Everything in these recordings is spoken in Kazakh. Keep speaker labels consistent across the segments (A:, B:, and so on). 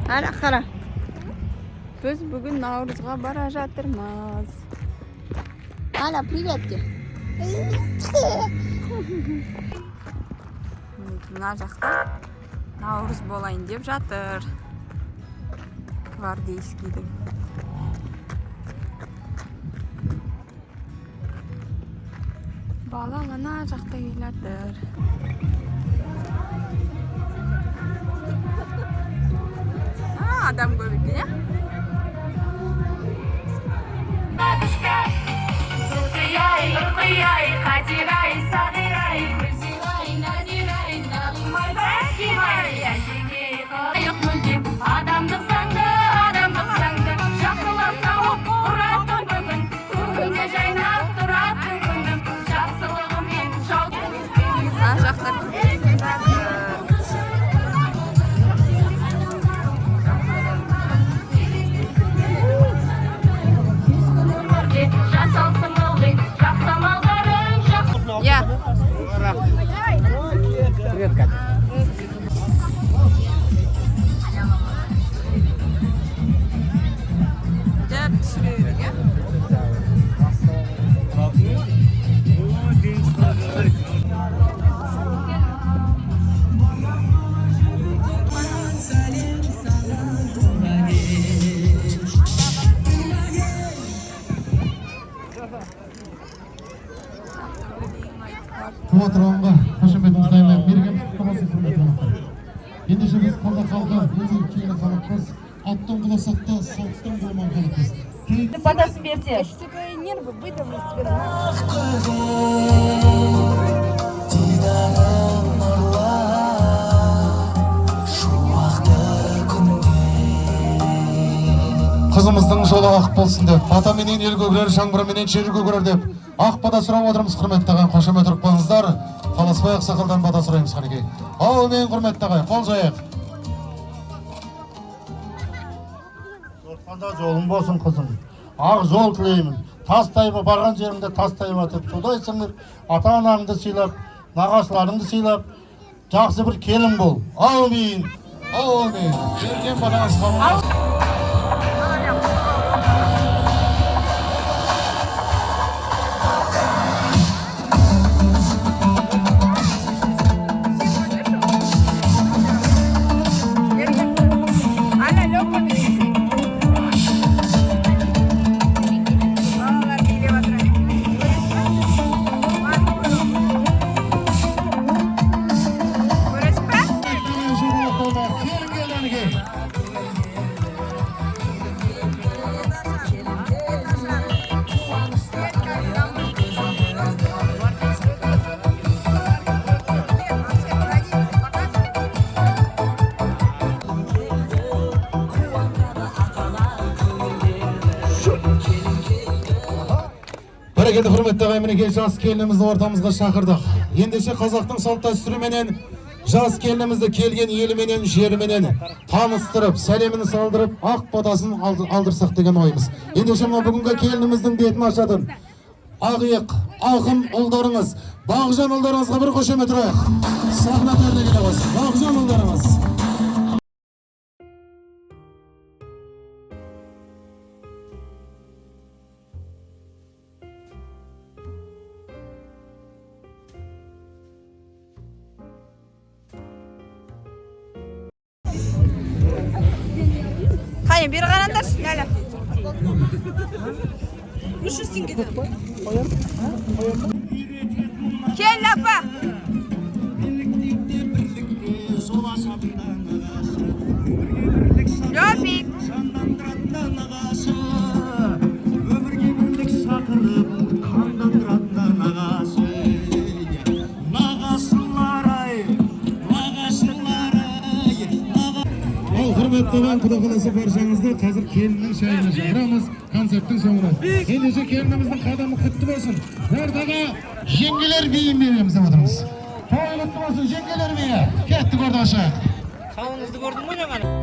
A: Ара қара. Біз бүгін Наурызға бара жатырмыз. Аля, привет де. Мына жақта Наурыз болайын деп жатыр. Гвардейскийдің. Бала ана жақта келатыр. Адам көп екен, я?
B: Привет, Катя.
C: Туатырғанға қошеметімізді айлап берген құттықтамасын құрметті қонақтар. Ендеше біз қазақ халқы өте киелі халықпыз, аттан құласақ та салттан болмаған халықпыз.
D: Ты подаст смерти.
A: Твои нервы выдавили тебе.
C: Қызымыздың жолы ақ болсын деп, ата менен ел көгерер, жаңбыр менен жер көгерер деп, ақ бата сұрап отырмыз құрметті ағайын, қошемет ұрып болыңыздар. Таласпай ақсақалдан бата сұраймыз қанекей. Әумин құрметті ағайын, қол жайық.
E: Ортқанда жолың болсын қызым. Ақ жол тілеймін. Тастайма, барған жеріңде тастайма деп судайсыңыр. Ата-анаңды сыйлап, нағашыларыңды сыйлап, жақсы бір келін бол. Әумин.
C: Әумин. Берген батаңыз қабыл. Бәрекелді құрметті ағайын, мінекей жас келінімізді ортамызға шақырдық. Ендеше қазақтың салт дәстүріменен жас келінімізді келген еліменен, жеріменен таныстырып, сәлемін салдырып, ақ батасын алдырсақ деген ойымыз. Ендеше мына бүгінгі келініміздің бетін ашатын Ақиық, ақын ұлдарыңыз, Бағжан ұлдарыңызға бір қошемет ұрайық. Сахна төріне келе болсын. Бағжан ұлдарыңыз.
A: Қайын, бері қараңдаршы, әлі. 300 теңгеден. Кел, апа. Жопик.
C: Құрметті ағайын, Құда қаласа баршаңызды қазір келіннің шайына шақырамыз концерттің соңына. Ендеше келініміздің қадамы құтты болсын. Ордаға жеңгелер биін береміз деп отырмыз. Той құтты болсын, жеңгелер биі. Кеттік ордаға шығайық.
B: Қауыңызды көрдің бе жаңағы?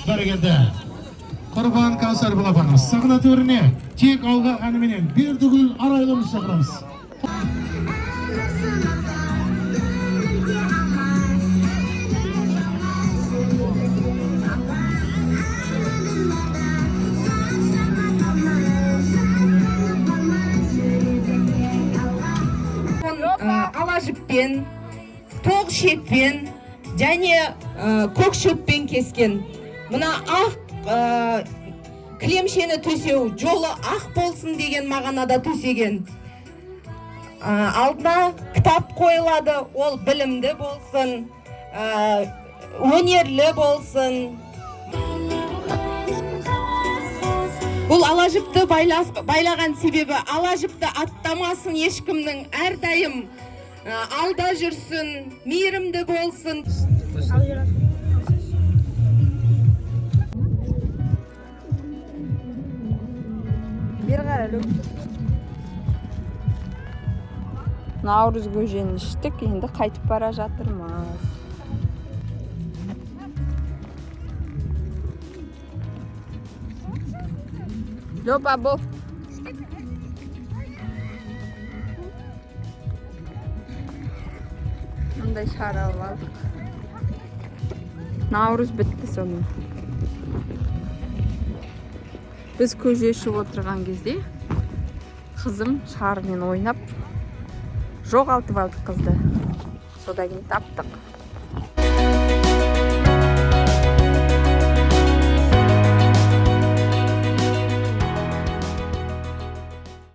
C: бәрекелді. Құрбан Кәусар балапанымыз сахна төріне тек алға әніменен Бердігүл Арайлымыз шақырамыз.
D: ала жіппен, тоқ шекпен және көк шөппен кескен. Мына ақ кілемшені төсеу, жолы ақ болсын деген мағынада төсеген. Алдына кітап қойылады, ол білімді болсын, өнерлі болсын. Бұл ала жіпті байлаған себебі ала жіпті аттамасын ешкімнің, әрдайым алда жүрсін, мейірімді болсын.
A: Наурыз көжені іштік, енді қайтып бара жатырмыз. Löpa bu. Мындай шара алып. Наурыз бітті соны. Біз көже ішіп отырған кезде қызым шарымен ойнап жоғалтып алдық қызды. Содан кейін таптық.